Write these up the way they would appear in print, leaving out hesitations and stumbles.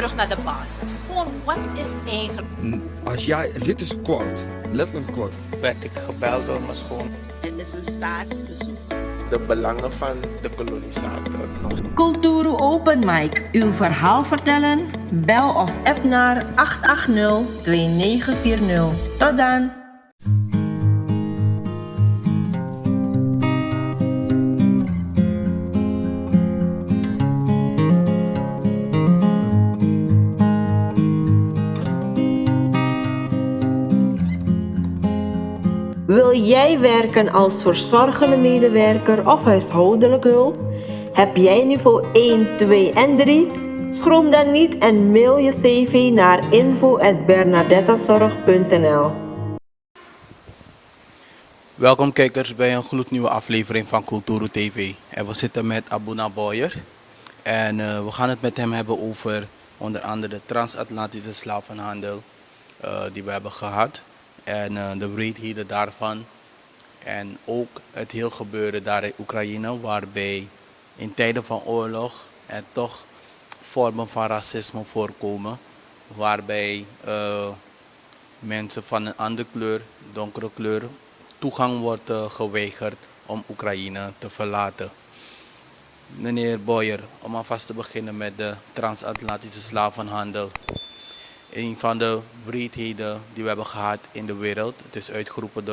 terug naar de basis. Gewoon, wat is eigenlijk? Als jij, dit is een quote, letterlijk een quote. Werd ik gebeld door mijn schoon. Het is een staatsbezoek. De belangen van de kolonisator. Culturu Open Mic. Uw verhaal vertellen? Bel of app naar 880-2940. Tot dan! Wil jij werken als verzorgende medewerker of huishoudelijk hulp? Heb jij niveau 1, 2 en 3? Schroom dan niet en mail je cv naar info@bernadettazorg.nl. Welkom kijkers bij een gloednieuwe aflevering van Culturu TV. En we zitten met Surinamer Boyer. En we gaan het met hem hebben over onder andere de transatlantische slavenhandel die we hebben gehad. En de wreedheden daarvan. En ook het heel gebeuren daar in Oekraïne, waarbij in tijden van oorlog er toch vormen van racisme voorkomen. Waarbij mensen van een andere kleur, donkere kleur, toegang wordt geweigerd om Oekraïne te verlaten. Meneer Boyer, om alvast te beginnen met de transatlantische slavenhandel. Een van de wreedheden die we hebben gehad in de wereld. Het is uitgeroepen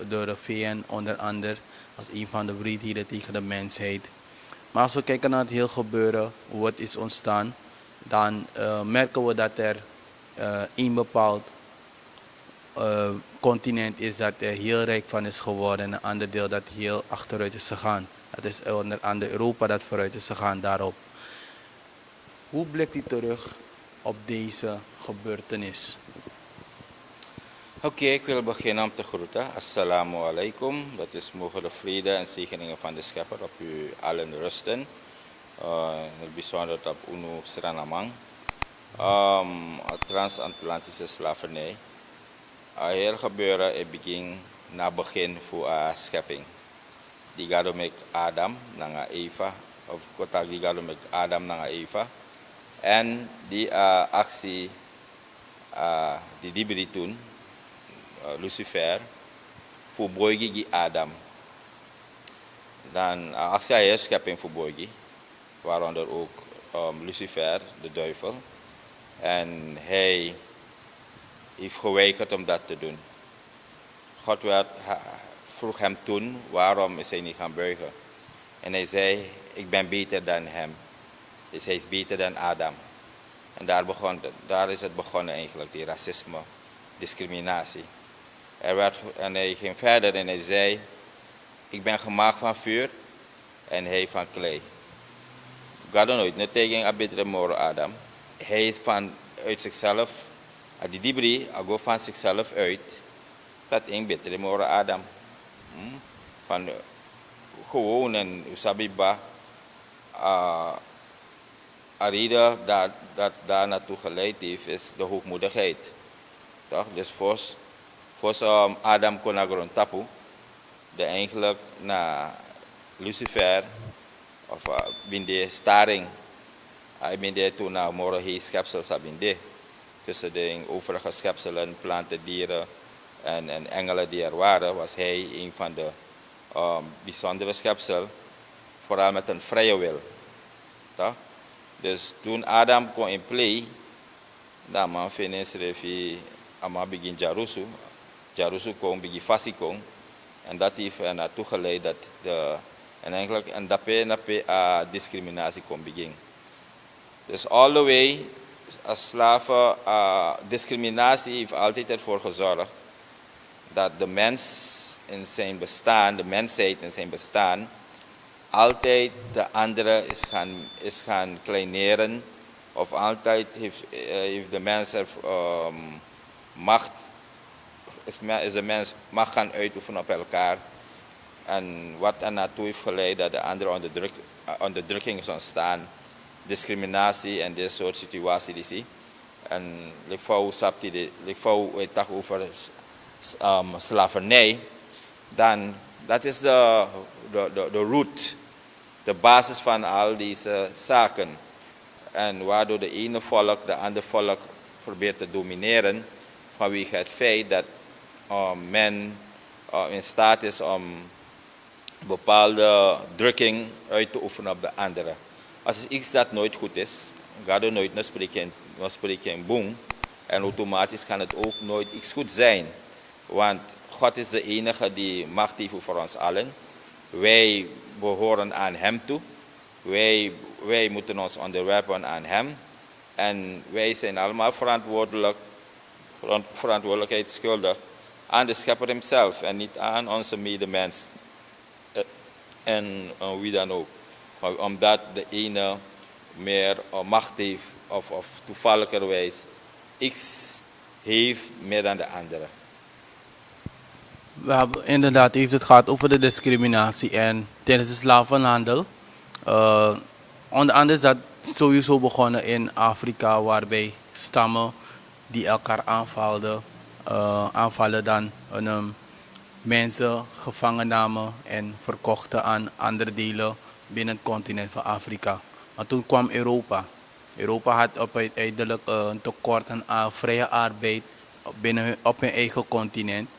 door de VN onder andere als een van de wreedheden tegen de mensheid. Maar als we kijken naar het heel gebeuren, hoe het is ontstaan, dan merken we dat er een bepaald continent is dat er heel rijk van is geworden en een ander deel dat heel achteruit is gegaan. Dat is onder andere Europa dat vooruit is gegaan daarop. Hoe blikt u terug op deze gebeurtenis? Oké, ik wil beginnen om te groeten. Assalamu alaikum. Dat is mogen de vrede en zegeningen van de schepper op u allen rusten. In het bijzonder op UNO Suriname. Transatlantische slavernij. Heel gebeuren in begin na begin voor schepping. Die gaat met Adam naar Eva. Of kota die gaat met Adam naar Eva. En die actie die dibri toen, Lucifer, voor Bigi Adam. Dan actie hij schepping voor Bigi, waaronder ook Lucifer, de duivel. En hij heeft geweigerd om dat te doen. God vroeg hem toen, waarom is hij niet gaan buigen? En hij zei, ik ben beter dan hem. Dus hij is beter dan Adam. En daar is het begonnen eigenlijk, die racisme, discriminatie. En hij ging verder en hij zei, ik ben gemaakt van vuur en hij van klei. Ga dan nooit, niet tegen Adverteren Adam. Hij is uit zichzelf, die dibri, hij gaat van zichzelf uit, dat is Adverteren Adam. Van gewoon en usabiba. Arida dat daar naartoe geleid heeft, is de hoogmoedigheid. Toch? Dus voor Adam kon naar grond tapu, de eigenlijk naar Lucifer, of binde staring, hij binde toen naar morgen schepsels binde. Tussen de overige schepselen, planten, dieren en engelen die er waren, was hij een van de bijzondere schepselen, vooral met een vrije wil. Toch? Dus toen Adam kon in play, dan man finis refi ama begin Jarusu. Jarusu kon begin fasi kon. En dat heeft er naartoe geleid dat en daarbij discriminatie kon beginnen. Dus all the way, als slaven, discriminatie heeft altijd ervoor gezorgd dat de mens in zijn bestaan, de mensheid in zijn bestaan, altijd de andere is gaan kleineren. Of altijd heeft de mens macht, is de mens macht gaan uitoefenen op elkaar. En wat er naartoe heeft geleid dat de andere onderdrukking is ontstaan. Discriminatie en dit soort situaties. En ik het over slavernij. Dan, dat is de root, de basis van al deze zaken. En waardoor de ene volk de andere volk probeert te domineren. Vanwege het feit dat men in staat is om bepaalde drukking uit te oefenen op de andere. Als het iets dat nooit goed is, gaat er nooit naar spreken boem. En automatisch kan het ook nooit iets goed zijn. Want God is de enige die macht heeft voor ons allen. Wij behoren aan Hem toe. Wij moeten ons onderwerpen aan Hem. En wij zijn allemaal verantwoordelijkheid schuldig aan de Schepper Hemzelf en niet aan onze medemens. En wie dan ook. Maar omdat de ene meer macht heeft of toevalligerwijs iets heeft meer dan de andere. We hebben inderdaad heeft het gehad over de discriminatie en tijdens de slavenhandel. Onder andere is dat sowieso begonnen in Afrika, waarbij stammen die elkaar aanvallen dan mensen gevangen namen en verkochten aan andere delen binnen het continent van Afrika. Maar toen kwam Europa. Europa had uiteindelijk een tekort aan vrije arbeid op hun eigen continent.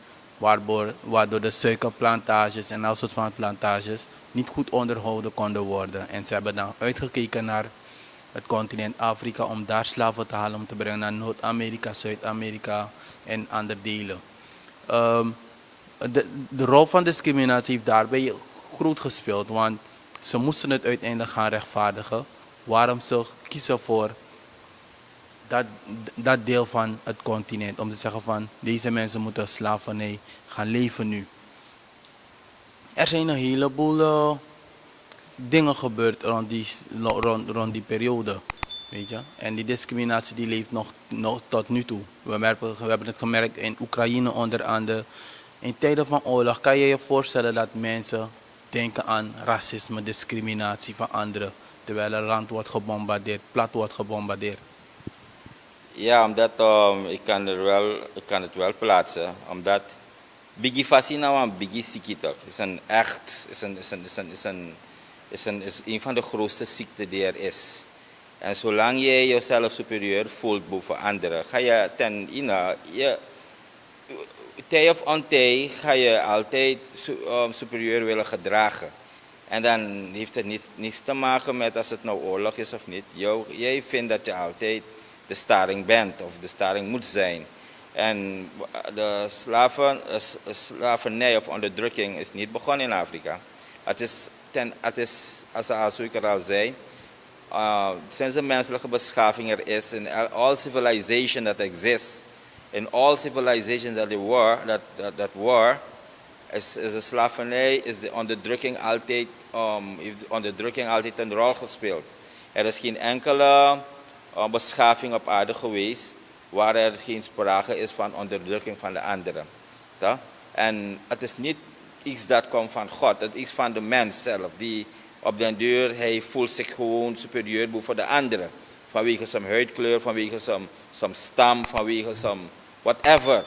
Waardoor de suikerplantages en al soort van plantages niet goed onderhouden konden worden. En ze hebben dan uitgekeken naar het continent Afrika om daar slaven te halen om te brengen naar Noord-Amerika, Zuid-Amerika en andere delen. De rol van discriminatie heeft daarbij groot gespeeld, want ze moesten het uiteindelijk gaan rechtvaardigen waarom ze kiezen voor dat deel van het continent. Om te zeggen van deze mensen moeten slavernij gaan leven nu. Er zijn een heleboel dingen gebeurd rond die periode. Weet je? En die discriminatie die leeft nog tot nu toe. We hebben het gemerkt in Oekraïne onder andere. In tijden van oorlog kan je je voorstellen dat mensen denken aan racisme, discriminatie van anderen. Terwijl een land wordt gebombardeerd, plat wordt gebombardeerd. Ja, omdat ik kan het wel plaatsen. Omdat Bigi fasi nou een Bigi siki toch. Is een van de grootste ziekten die er is. En zolang je jezelf superieur voelt boven anderen, ga je tij of ontij ga je altijd superieur willen gedragen. En dan heeft het niets te maken met als het nou oorlog is of niet. Jij vindt dat je altijd de staring bent of de staring moet zijn. En de slavernij of onderdrukking is niet begonnen in Afrika. Het is zoals ik er al zei, sinds de menselijke beschaving er is, in all civilization that exists, in all civilizations that were, is de slavernij, is de onderdrukking altijd een rol gespeeld. Er is geen enkele beschaving op aarde geweest waar er geen sprake is van onderdrukking van de anderen. Ja? En het is niet iets dat komt van God, het is van de mens zelf. Die op den duur, hij voelt zich gewoon superieur boven de anderen. Vanwege zijn huidkleur, vanwege zijn stam, vanwege zijn whatever.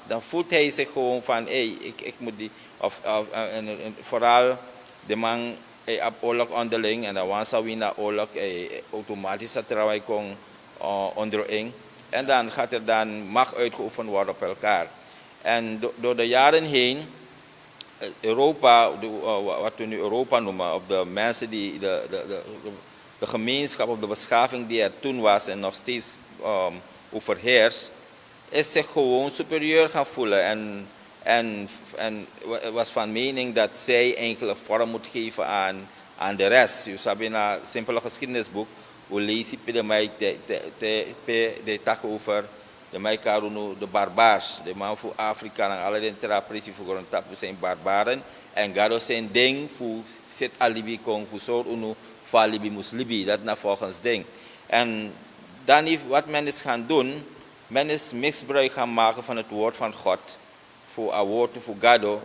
Dan voelt hij zich gewoon van, ik moet die, en vooral de man op oorlog onderling, en dan wanneer we naar oorlog, automatisch dat er kon onderling. En dan gaat er dan macht uitgeoefend worden op elkaar. En door de jaren heen, Europa, wat we nu Europa noemen, op de mensen die de gemeenschap of de beschaving die er toen was en nog steeds overheerst, is zich gewoon superieur gaan voelen en was van mening dat zij eigenlijk vorm moet geven aan de rest. Je hebt in een simpele geschiedenisboek, hoe lees je de tak over de Maikaruno, de barbaars, de man voor Afrika en alle interpretaties voor een tap zijn barbaren en gado zijn ding voor zit alibi kong voor soort uno voor alibi muslibi, dat naar volgens ding. En dan heeft wat men is gaan doen, men is misbruik gaan maken van het woord van God voor een woord voor gado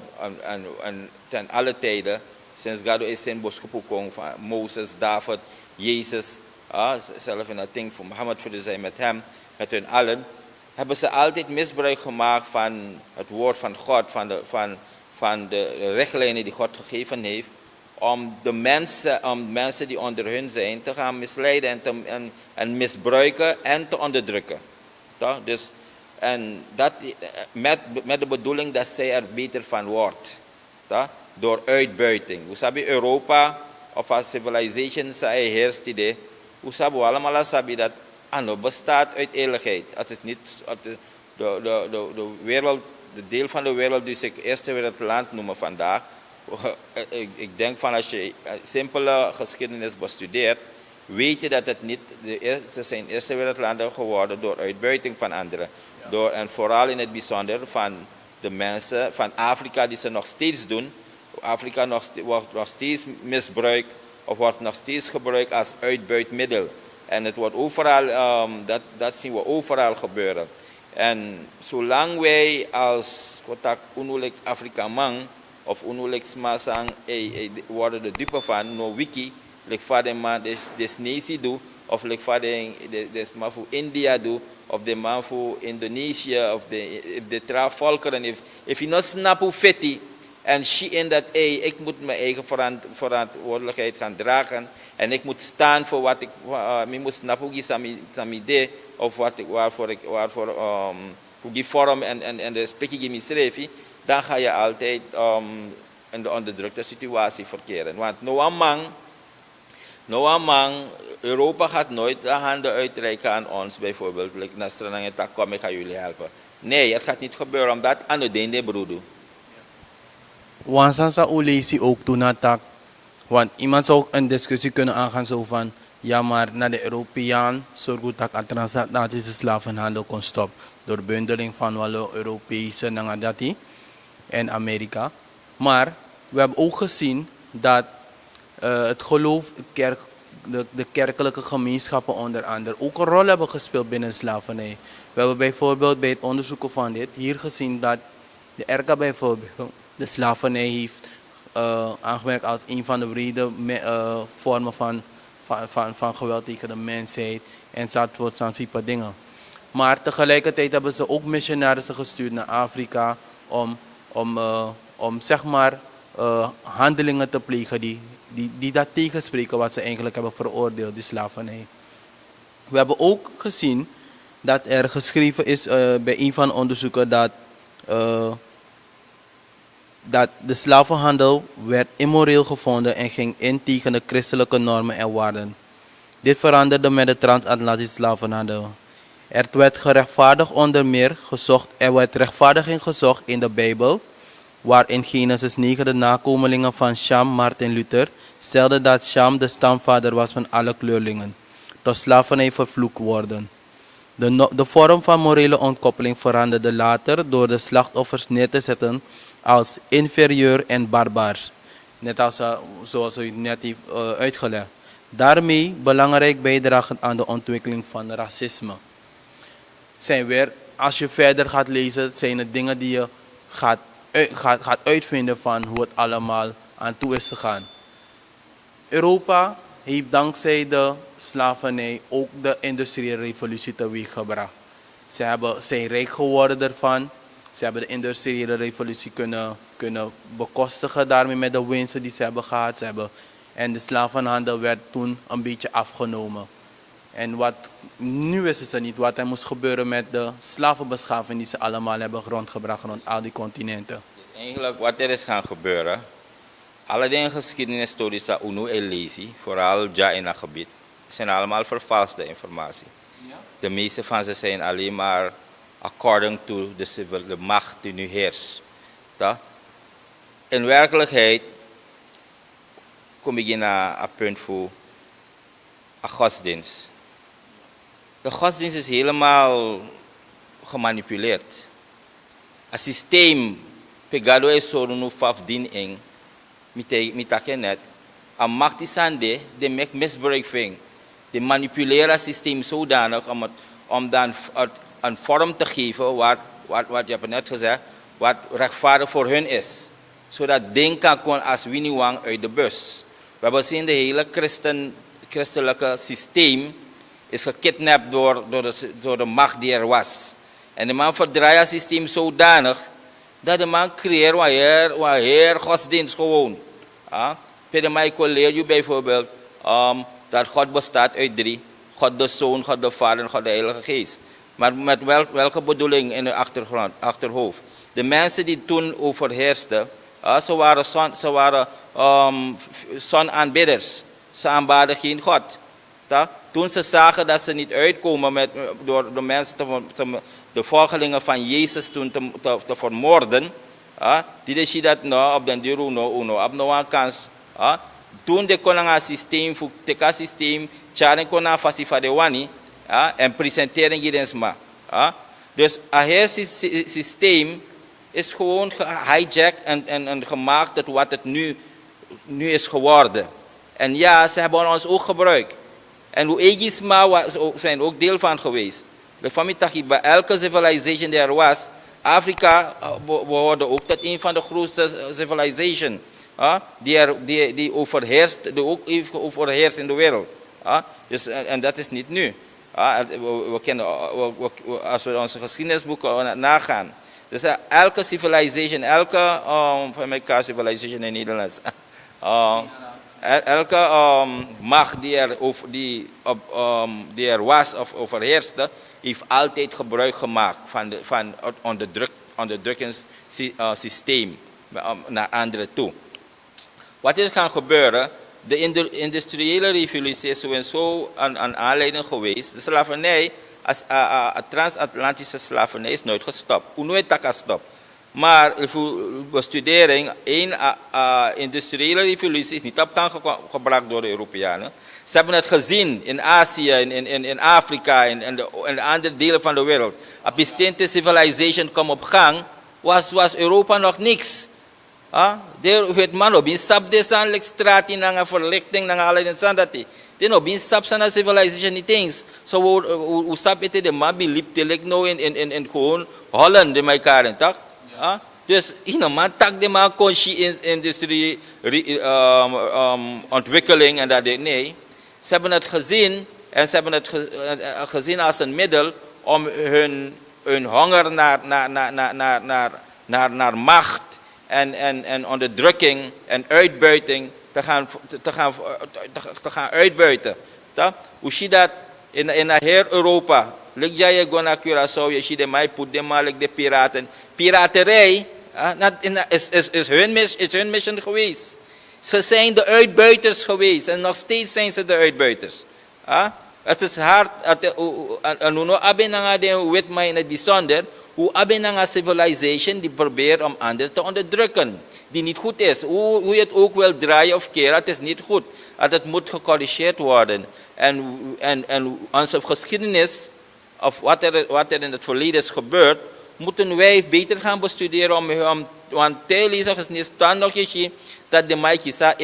en ten alle tijden, sinds gado is zijn boskopu kong van Mozes, David, Jezus, zelf in dat ding voor Mohammed voor zijn met hem, met hun allen, hebben ze altijd misbruik gemaakt van het woord van God, van de richtlijnen die God gegeven heeft, om mensen die onder hun zijn te gaan misleiden en misbruiken en te onderdrukken. Toch? Dus, en dat met de bedoeling dat zij er beter van wordt. Toch? Door uitbuiting. We hebben Europa of als civilization zij heerst idee. We hebben allemaal dat Anno bestaat uit eerlijkheid. Het is niet de wereld, de deel van de wereld die zich eerste wereldland noemen vandaag. Ik denk van als je simpele geschiedenis bestudeert, weet je dat het niet, ze zijn eerste wereldlanden geworden door uitbuiting van anderen. Ja. En vooral in het bijzonder van de mensen van Afrika die ze nog steeds doen. Afrika wordt nog steeds misbruikt of wordt nog steeds gebruikt als uitbuitmiddel. En het wordt overal, dat zien we overal gebeuren. En zolang wij als unulik Afrikaman of unulik smasang worden de dupe van no wiki, like vader man des nation doe, of like vader des man voor India doe, of de man voor Indonesië, of de volkeren. If je not snap hoe fetti, en she in dat ik moet mijn eigen verantwoordelijkheid gaan dragen. En ik moet staan voor wat ik moet snappen hoe ik idee of waarvoor die vorm en de spreking die schreef, dan ga je altijd in de onderdrukte situatie verkeren. Want no man, Europa gaat nooit de handen uitreiken aan ons, bijvoorbeeld, naar Suriname, kom ik ga jullie helpen. Nee, het gaat niet gebeuren, omdat aan de dende broeder. Wansansa ulesi ook toen attack. Want iemand zou ook een discussie kunnen aangaan zo van, ja maar naar de Europeaan zorgt dat de transatlantische slavenhandel kon stoppen. Door bundeling van alle Europese nangadati en Amerika. Maar we hebben ook gezien dat het geloof, de kerkelijke gemeenschappen onder andere ook een rol hebben gespeeld binnen de slavernij. We hebben bijvoorbeeld bij het onderzoeken van dit hier gezien dat de RK bijvoorbeeld de slavernij heeft aangemerkt als een van de brede vormen van geweld tegen de mensheid en zo'n type dingen. Maar tegelijkertijd hebben ze ook missionarissen gestuurd naar Afrika om zeg maar handelingen te plegen die dat tegenspreken wat ze eigenlijk hebben veroordeeld, die slavernij. We hebben ook gezien dat er geschreven is bij een van de onderzoeken dat de slavenhandel werd immoreel gevonden en ging in tegen de christelijke normen en waarden. Dit veranderde met de transatlantische slavenhandel. Er werd gerechtvaardigd onder meer gezocht, er werd rechtvaardiging gezocht in de Bijbel, waar in Genesis 9 de nakomelingen van Sham, Martin Luther, stelden dat Sham de stamvader was van alle kleurlingen, tot slavernij vervloekt worden. De vorm van morele ontkoppeling veranderde later door de slachtoffers neer te zetten als inferieur en barbaars. Net als zoals u net heeft uitgelegd. Daarmee belangrijk bijdragen aan de ontwikkeling van racisme. Zijn weer, als je verder gaat lezen, zijn het dingen die je gaat uitvinden van hoe het allemaal aan toe is gegaan. Europa heeft dankzij de slavernij ook de industriële revolutie teweeggebracht. Ze zijn rijk geworden ervan. Ze hebben de industriële revolutie kunnen bekostigen daarmee met de winsten die ze hebben gehad. En de slavenhandel werd toen een beetje afgenomen. En nu is het niet wat er moest gebeuren met de slavenbeschaving die ze allemaal hebben rondgebracht rond al die continenten. Eigenlijk wat er is gaan gebeuren, alle dingen geschiedenisstudies dat UNO lezen, vooral ja in dat gebied, zijn allemaal vervalste informatie. Ja? De meeste van ze zijn alleen maar according to de macht die nu heerst. In werkelijkheid kom ik naar een punt voor een godsdienst. De godsdienst is helemaal gemanipuleerd. Het systeem, pegado is zo'n 15 eng, met net, een macht is aan de maakt misbruik van. Die manipuleren het systeem zodanig om dan een vorm te geven wat je hebt net gezegd, wat rechtvaardig voor hun is. Zodat ding kan komen als Winnie Wang uit de bus. We hebben gezien de hele christelijke systeem is gekidnapt door de macht die er was. En de man verdraait het systeem zodanig dat de man creëert waar godsdienst gewoon. Bij mij leer je bijvoorbeeld dat God bestaat uit 3. God de Zoon, God de Vader en God de Heilige Geest. Maar met welke bedoeling in de achterhoofd? De mensen die toen overheersten, ze waren zonaanbidders. Ze aanbaden geen God. Toen ze zagen dat ze niet uitkomen door de mensen, de volgelingen van Jezus toen te vermoorden, die is dat nou op den duur op een kans. Toen de kon een systeem, charen kon een fasi van de wani en presenteren gedensma. Dus het systeem is gewoon gehijacked en gemaakt tot wat het nu is geworden. En ja, ze hebben ons ook gebruikt. En hoe Egisma zijn ook deel van geweest. De familie bij elke civilization die er was, Afrika behoorde ook tot een van de grootste civilizations. Die overheerst, die ook overheerst in de wereld. Dus, en dat is niet nu. We kennen, als we onze geschiedenisboeken nagaan. Dus elke civilization, elke van elkaar civilization in Nederlands. Elke macht die er was of overheerste, heeft altijd gebruik gemaakt van onderdrukkingssysteem naar anderen toe. Wat is gaan gebeuren? De industriële revolutie is sowieso een aanleiding geweest. De slavernij, transatlantische slavernij is nooit gestopt. Hoe nooit dat gestopt. Maar voor bestudering, één industriële revolutie is niet op gang gebracht door de Europeanen. Ze hebben het gezien in Azië, in Afrika en de andere delen van de wereld. Op bestaande civilization kwam op gang, was Europa nog niks. Daar weet man op in sap desan lek straat in een verlichting naar alle en sandati. Den op in sap sana civilization niet eens. Zo hoe sap het de man biliep te lek nou in gewoon Holland de elkaar toch? Dus in man tak de man conscie industrie ontwikkeling en dat nee. Ze hebben het gezien en ze hebben het gezien als een middel om hun honger naar macht en onderdrukking en uitbuiting te gaan uitbuiten. Hoe zie je dat in heel Europa? Lik jij go naar Curaçao, je ziet de mij put de malik de piraten. Piraterij is hun mission geweest. Ze zijn de uitbuiters geweest en nog steeds zijn ze de uitbuiters. Het is hard, en hoe abinanga de wet mij in het bijzonder, hoe abinanga civilization die probeert om anderen te onderdrukken. Die niet goed is. Hoe je het ook wil draaien of keren, het is niet goed. Het moet gecorrigeerd worden. En onze geschiedenis, of wat er in het verleden is gebeurd, moeten wij beter gaan bestuderen want tijdens de geschiedenis dan nog eens dat de man kisa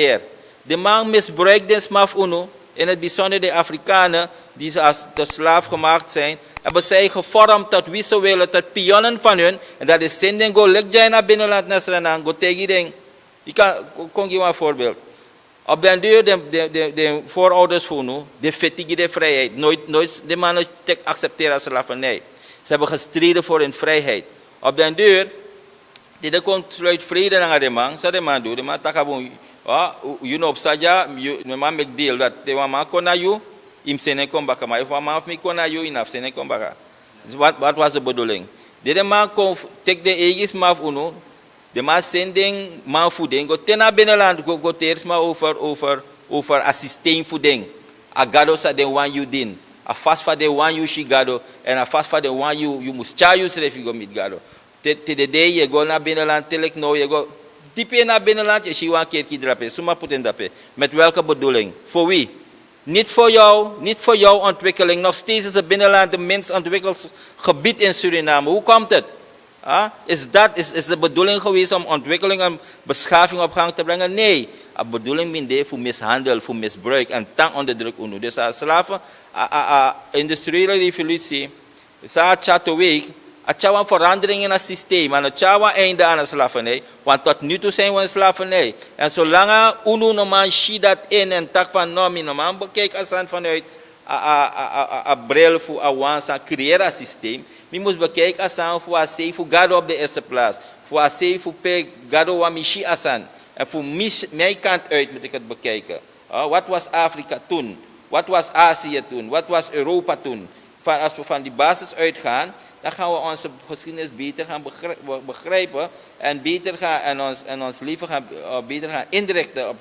de man misbruikt de smaf uno, in het bijzonder de Afrikanen die als de slaaf gemaakt zijn, hebben zij gevormd tot wie ze willen, tot pionnen van hun. En dat is zin go lek jij naar binnenland naar Suriname, go tegen ding. Ik kan je een voorbeeld. Op den duur de voorouders van nu, de fatigue de vrijheid. Nooit de mannen accepteren als slavernij. Ze hebben gestreden voor hun vrijheid. Op den duur, die kon sluit vrede naar de man. Zo de man doet, de man takabon. You know, saja, de man make deal dat de man kon naar you, im sene kom baka. Maar if man of me kon naar you, inaf sene kom baka. Wat was de bedoeling? De man kon take de egis maf uno. De man zending man voeding. Go tena binnenland, go teers maar over a systeem voeding. A gado sa de one you din. A fast for the one you shigado en a fast for the one you must charge if you go meet gado. Te de day je go naar binnenland, telek no je go diep naar binnenland, je ziet een keer kidrapen, suma puten dape. Met welke bedoeling? Voor wie? Niet voor jouw ontwikkeling. Nog steeds is het binnenland de minst ontwikkeld gebied in Suriname. Hoe komt het? Is de bedoeling geweest om ontwikkeling en beschaving op gang te brengen? Nee. De bedoeling is voor mishandel, voor misbruik en tang onder druk. Dus als slaven, industriële revolutie, het een verandering in het systeem en het einde aan de slavernij. Want tot nu toe zijn we in slavernij. En zolang UNO man ziet dat in en tak van nomi man bekijkt als vanuit een bril voor een creëren systeem. We moeten bekijken als voor gado op de eerste plaats. Voor voor gado wa mishi asan. En voor mijn kant uit moet ik het bekijken. Wat was Afrika toen? Wat was Azië toen? Wat was Europa toen? Als we van die basis uitgaan, dan gaan we onze geschiedenis beter gaan begrijpen en beter gaan en ons leven gaan, beter gaan inrichten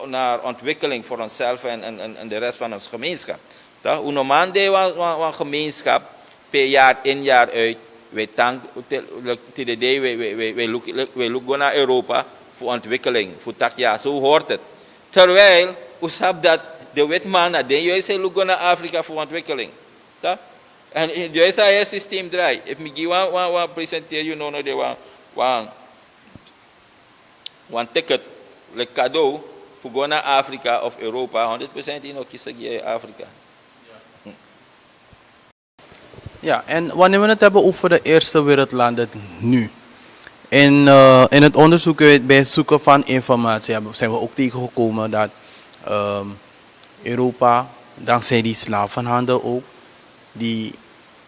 naar ontwikkeling voor onszelf en de rest van onze gemeenschap. Hoe normaal een gemeenschap per jaar in jaar uit, wij look naar Europa voor ontwikkeling, voor tak ja, zo hoort het. Terwijl, hoe snap dat de wetman naar de juist look naar Afrika voor ontwikkeling. En juist het systeem draait. If me give presenteer you know de one ticket, like cadeau, voor gaan naar Afrika of Europa, 100% in ook kiezen Afrika. Ja, en wanneer we het hebben over de eerste wereldlanden nu. In het onderzoek, bij het zoeken van informatie, zijn we ook tegengekomen dat Europa, dankzij die slavenhandel ook, die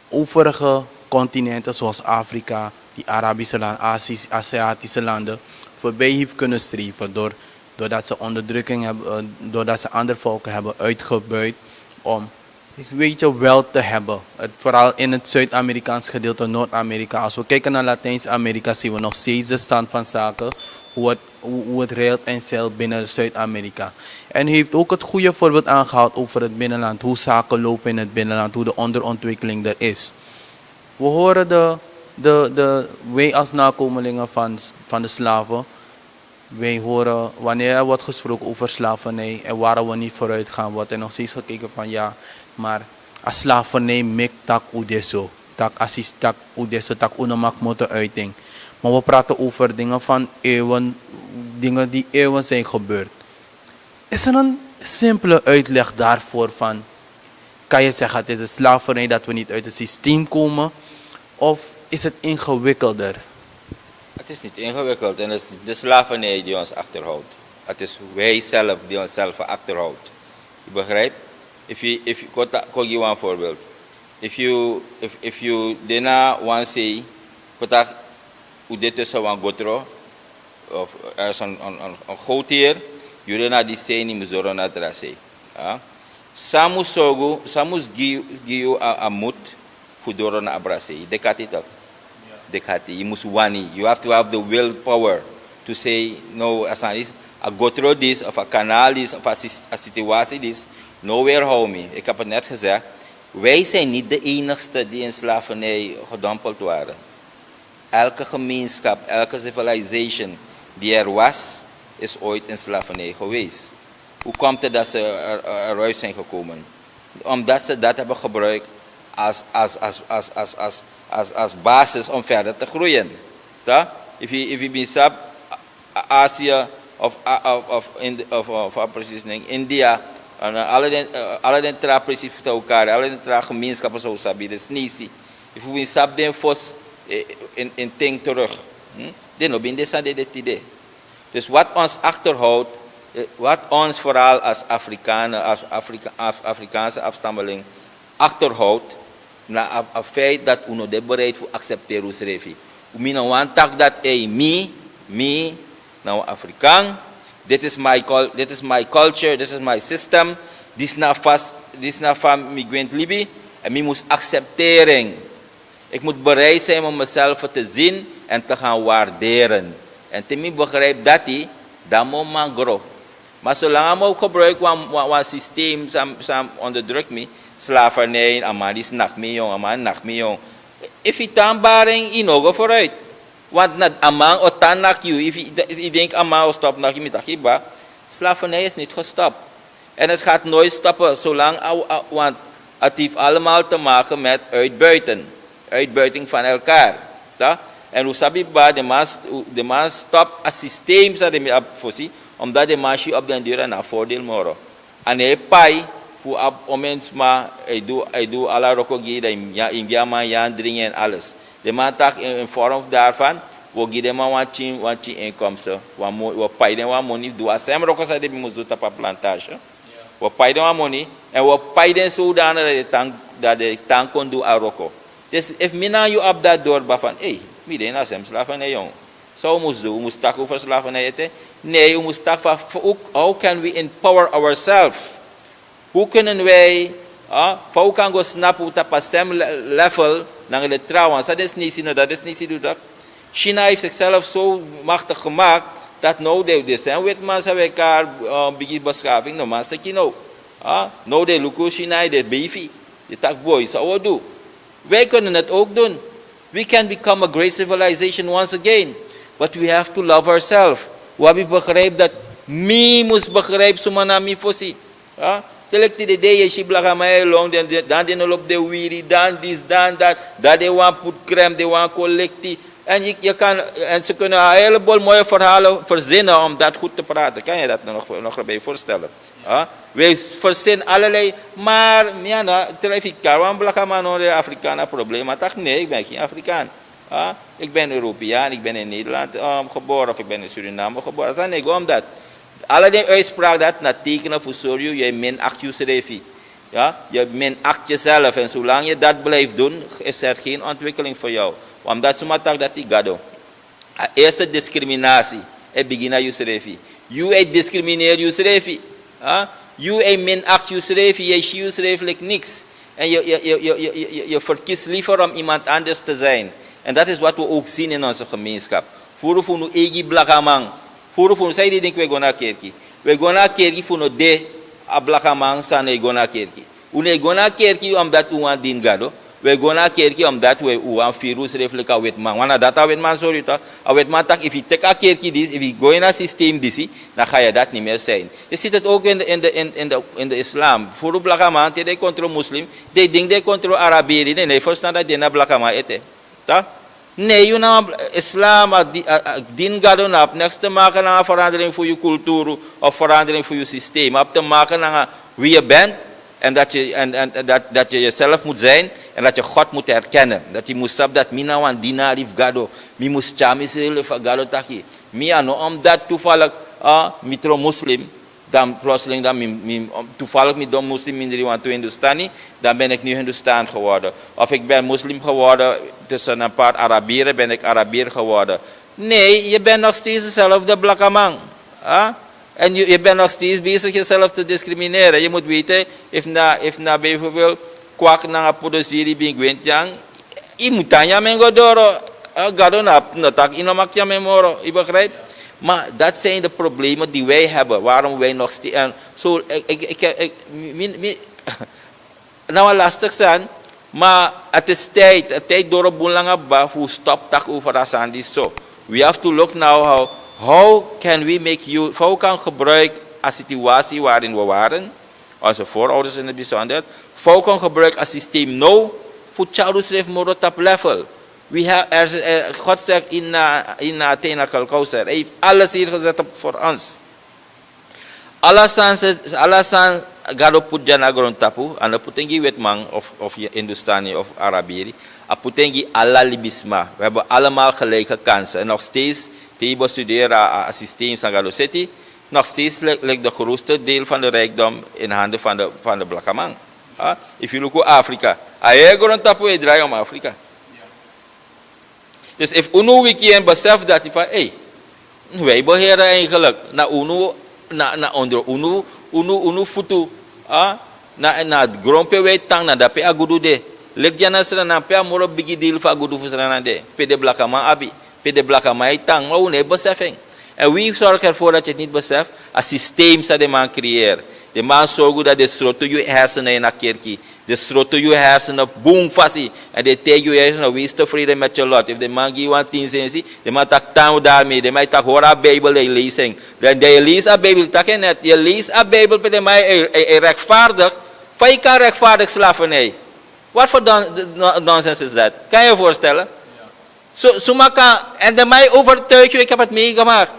overige continenten zoals Afrika, die Arabische landen, Aziatische landen, voorbij heeft kunnen streven. Doordat ze onderdrukking hebben, doordat ze andere volken hebben uitgebuit om wel te hebben. Vooral in het Zuid-Amerikaans gedeelte, Noord-Amerika. Als we kijken naar Latijns-Amerika zien we nog steeds de stand van zaken. Hoe het reilt en zeilt binnen Zuid-Amerika. En hij heeft ook het goede voorbeeld aangehaald over het binnenland. Hoe zaken lopen in het binnenland. Hoe de onderontwikkeling er is. We horen wij als nakomelingen van de slaven. Wij horen wanneer er wordt gesproken over slavernij. En waar we niet vooruit gaan. Wordt er nog steeds gekeken van ja. Maar als slavernij mek tak udeso. Tak assist tak udeso. Tak unamak motor uiting. Maar we praten over dingen van eeuwen, dingen die eeuwen zijn gebeurd. Is er een simpele uitleg daarvoor van, kan je zeggen het is een slavernij dat we niet uit het systeem komen? Of is het ingewikkelder? Het is niet ingewikkeld en het is de slavernij die ons achterhoudt. Het is wij zelf die onszelf achterhoudt. Je begrijpt? Ik give you een voorbeeld. If you dena one say, hoe dit is een gotro, of er is een goutier, jullie naar die zee niet meer naar het zee. Samus give a moed voor door naar abrase. Dekati dat. Dekati. You must wani. You have to have the willpower to say no. As a gotro this of a kanaal this of a situatie this. Nowhere hou me. Ik heb het net gezegd. Wij zijn niet de enigste die in slavernij gedompeld waren. Elke gemeenschap, elke civilization die er was, is ooit in slavernij geweest. Hoe komt het dat ze eruit zijn gekomen? Omdat ze dat hebben gebruikt als basis om verder te groeien. If you been Azië of precies India, alle den tra precies te elkaar, alle den tra gemeenschappen zo sabi, dus nisi. If you been sab den fos in ting terug. Dan ben je dit idee. Dus wat ons achterhoudt, wat ons vooral als Afrikaanse afstammeling achterhoudt, na het feit dat we niet bereid voor accepteren ons revi. We moeten want dat me, nou Afrikaan, dit is my culture, this is my system, dit is na van migrant Libi, en we moeten accepteren. Ik moet bereid zijn om mezelf te zien en te gaan waarderen. En te mij begrijp dat hij, dat moet man groeien. Maar zolang we ook gebruiken wat systeem, sam onderdrukt me, slavernij, aman is nacht me jong, aman nacht me jong. If je taanbaring, in ogen vooruit. Want na aman o tan nacht je, if je denkt aman o stop nacht je met achiba, slavernij is niet gestopt. En het gaat nooit stoppen, zolang, want het heeft allemaal te maken met uitbuiten. Uitbuiting van elkaar. En hoe sabi ba de man stopt het systeem dat hij voorziet, omdat de man op den duur naar voordeel moro. En hij pai voor omens maar hij doet alle rokogie dat in jaman jan dringen en alles. De man tak in vorm daarvan, we geven de man wat inkomsten, we pai de man money doe als hem rokos dat hij moet doen op plantage. We pai de man money en we pai de zodanig dat de tank kon doen aan roko. Dus if mina you up dat door van, hey, wie den as hem slaven nee jong. Zo moest doen. We moesten tak over slavernij eten. Nee, we moesten tak van how can we empower ourselves? Hoe kunnen wij, hoe kan we snappen op een level naar de trouwen? Dat is niet zien, dat is niet zien. China heeft zichzelf zo machtig gemaakt dat nou de zijn witmans hebben elkaar Bigi beschaving, no maar siki no. Nou de luku China de beefy, de tak boy, zo we doen. Wij kunnen het ook doen. We can become a great civilization once again. But we have to love ourselves. We hebben begrepen dat me moest begrijpen sumanami fosi. Telek die de je si blaga mij long dan die op de wiri dan this dan dat dat they want put crème they want collectie en je kan en ze kunnen een heleboel mooie verhalen verzinnen om dat goed te praten. Kan je dat nog erbij voorstellen? Wij verzinnen allerlei, maar ja, nou, trefik karwan blaga man de Afrikanen probleem. Maar toch nee, ik ben geen Afrikaan. Ik ben Europeaan, ik ben in Nederland geboren of ik ben in Suriname geboren. Dat is niet omdat. Allerlei uitspraak dat na tekenen voor sorry, je minacht jezelf. Ja, je minacht jezelf en zolang je dat blijft doen, is er geen ontwikkeling voor jou. Omdat ze maar dat die gado. Eerste discriminatie, het begint aan jezelf. Je discrimineert jezelf. Je minacht jezelf, je ziet jezelf like niks. En je verkiest liever om iemand anders te zijn. En dat is wat we ook zien in onze gemeenschap. Voor we nu egi blagamang. Voor zij die denken we gaan naar kerkie. We gaan naar kerkie voor no de ablakamang san we gaan naar kerkie. We gaan naar kerkie omdat we aan dien gado. We gaan naar kerkie omdat we aan virus reflecta wet man. Wanneer dat wet man sorry toch? Wet man tak if je take a kerkie dis, if je go in een systeem disi, dan ga je dat niet meer zijn. Je ziet het ook in de islam. Voor de blakamang die controle moslim, die denken die controle Arabieren. Nee, verstaan dat die na blakamang eten. Toch? Nee, je nou islam dien gado na op niks te maken naar verandering voor je cultuur of verandering voor je systeem. Op te maken naar wie je bent en dat je jezelf moet zijn en dat je God moet herkennen. Dat je moet zeggen dat mina wan dinarif gado, mi moest chamis rele van gado taki. Mi ano omdat toevallig mitro moslim. Dan plotseling toevallig met de moslim minder want Hindustani, dan ben ik nu Hindustan geworden. Of ik ben moslim geworden, tussen een paar Arabieren ben ik Arabier geworden. Nee, je bent nog steeds dezelfde blakamang. En je bent nog steeds bezig jezelf te discrimineren. Je moet weten, if na bijvoorbeeld kwak na produceren bingwentjang, je moet dan ja men godoro, gado na tak inomak ja memoro, je begrijpt? Maar dat zijn de problemen die wij hebben, waarom wij nog steeds... Nou, lastig zijn, maar het is tijd door een boel voor stop tak over Asandi zo. We have to look now how can we make use, how kan gebruik een situatie waarin we waren, onze voorouders in het bijzonder, hoe kan gebruik een systeem nou voor childhood more top level. We have, God zegt in Athena Kalkauser, hij heeft alles hier gezet op voor ons. Alasan gado putjana grond tapu, en dan putengi wetman of Hindustani of Arabieri, en putengi alla libisma. We hebben allemaal gelijke kansen. En nog steeds, die bestuderen een systeem van Gado City, nog steeds ligt de grootste deel van de rijkdom in handen van de Blakamang. If you look at Afrika, hij grond tapu, hij draait om Afrika. Dus if UNO wiki en besef dat van, wij beheren eigenlijk na UNO, onder UNO futu, na het grondpe wij tang na dape agudu de, lek jana sera na pe amoro bigi deal fa agudu fusra de, pe de blakama abi, pe de blakama tang, maar UNO beseffing. En wie zorgt ervoor dat je het niet beseft? Een systeem dat de man creëert. De man zorgt dat de stroto je hersenen in een kerkie. De stroto je hersenen boom fasi. En de tegen je hersenen wees tevreden met je lot. If de man geeft een 10 cent, de man tak taal daarmee. De man tak hoor een Bijbel die lezen. Dan je leest een Bijbel, tak je net. Je leest een Bijbel bij de man rechtvaardig. Van je kan rechtvaardig slavernij. Wat voor nonsens is dat? Kan je je voorstellen? En de mij overtuig je, ik heb het meegemaakt.